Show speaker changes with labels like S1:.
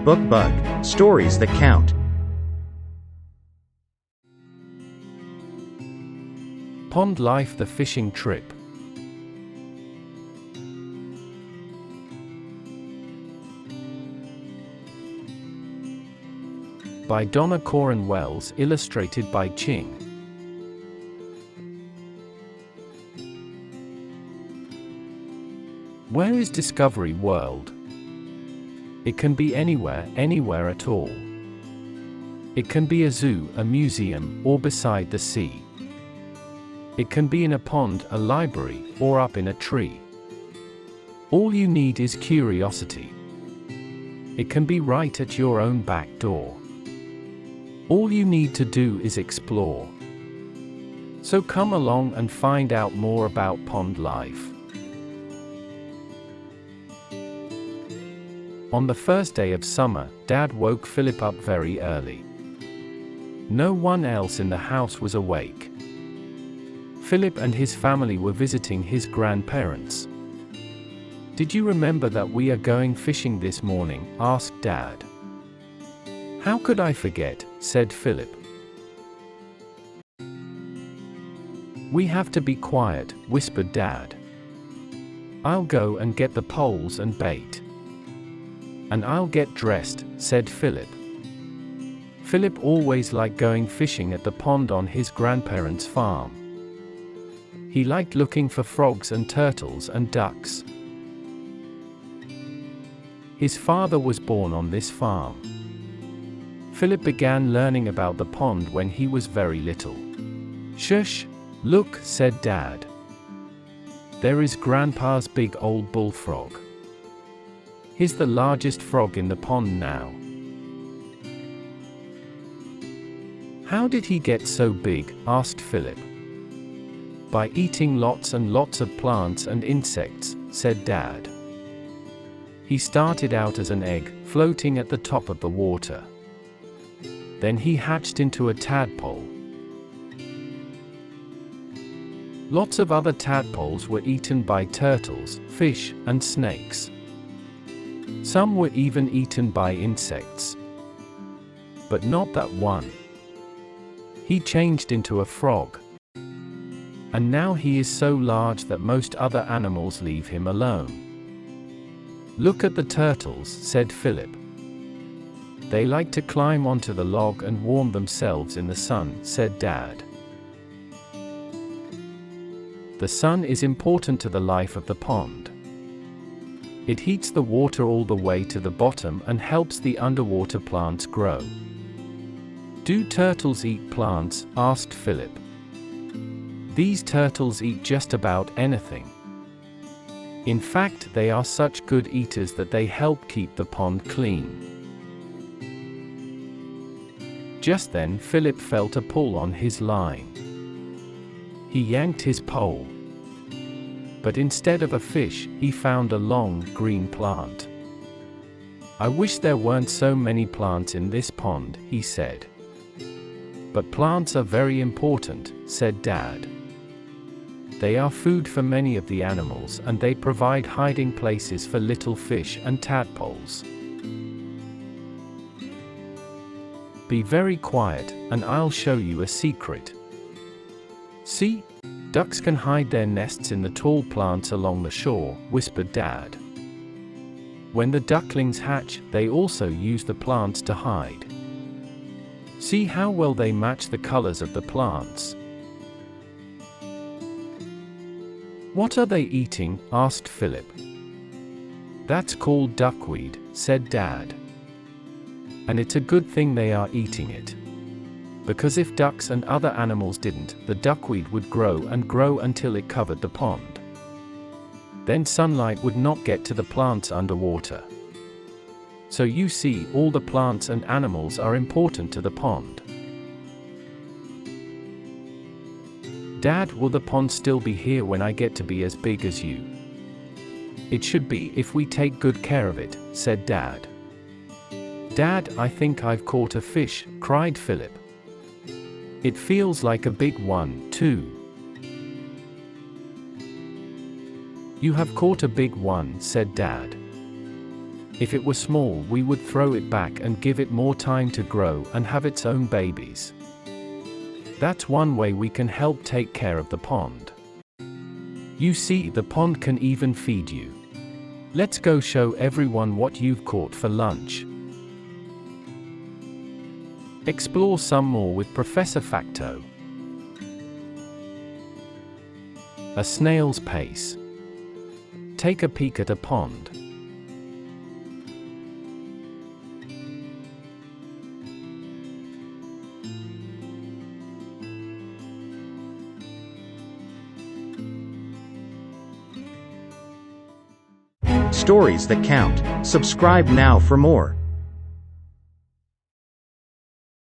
S1: BuukBug, stories that count.
S2: Pond Life: The Fishing Trip. By Donna. Koren Wells, illustrated by Ching. Where is Discovery World? It can be anywhere, anywhere at all. It can be a zoo, a museum, or beside the sea. It can be in a pond, a library, or up in a tree. All you need is curiosity. It can be right at your own back door. All you need to do is explore. So come along and find out more about pond life. On the first day of summer, Dad woke Philip up very early. No one else in the house was awake. Philip and his family were visiting his grandparents. "Did you remember that we are going fishing this morning?" asked Dad. "How could I forget?" said Philip. "We have to be quiet," whispered Dad. "I'll go and get the poles and bait." "And I'll get dressed," said Philip. Philip always liked going fishing at the pond on his grandparents' farm. He liked looking for frogs and turtles and ducks. His father was born on this farm. Philip began learning about the pond when he was very little. "Shush! Look," said Dad. "There is Grandpa's big old bullfrog. He's the largest frog in the pond now." "How did he get so big?" asked Philip. "By eating lots and lots of plants and insects," said Dad. "He started out as an egg, floating at the top of the water. Then he hatched into a tadpole. Lots of other tadpoles were eaten by turtles, fish, and snakes. Some were even eaten by insects. But not that one. He changed into a frog. And now he is so large that most other animals leave him alone." "Look at the turtles," said Philip. "They like to climb onto the log and warm themselves in the sun," said Dad. The sun is important to the life of the pond. It heats the water all the way to the bottom and helps the underwater plants grow. "Do turtles eat plants?" asked Philip. "These turtles eat just about anything. In fact, they are such good eaters that they help keep the pond clean." Just then Philip felt a pull on his line. He yanked his pole. But instead of a fish, he found a long, green plant. "I wish there weren't so many plants in this pond," he said. "But plants are very important," said Dad. "They are food for many of the animals and they provide hiding places for little fish and tadpoles. Be very quiet, and I'll show you a secret. See? Ducks can hide their nests in the tall plants along the shore," whispered Dad. "When the ducklings hatch, they also use the plants to hide. See how well they match the colors of the plants." "What are they eating?" asked Philip. "That's called duckweed," said Dad. "And it's a good thing they are eating it. Because if ducks and other animals didn't, the duckweed would grow and grow until it covered the pond. Then sunlight would not get to the plants underwater. So you see, all the plants and animals are important to the pond." "Dad, will the pond still be here when I get to be as big as you?" "It should be if we take good care of it," said Dad. "Dad, I think I've caught a fish," cried Philip. "It feels like a big one, too." "You have caught a big one," said Dad. If it were small, we would throw it back and give it more time to grow and have its own babies. That's one way we can help take care of the pond. You see, the pond can even feed you. Let's go show everyone what you've caught for lunch. Explore some more with Professor Facto. A snail's pace. Take a peek at a pond.
S1: Stories that count. Subscribe now for more.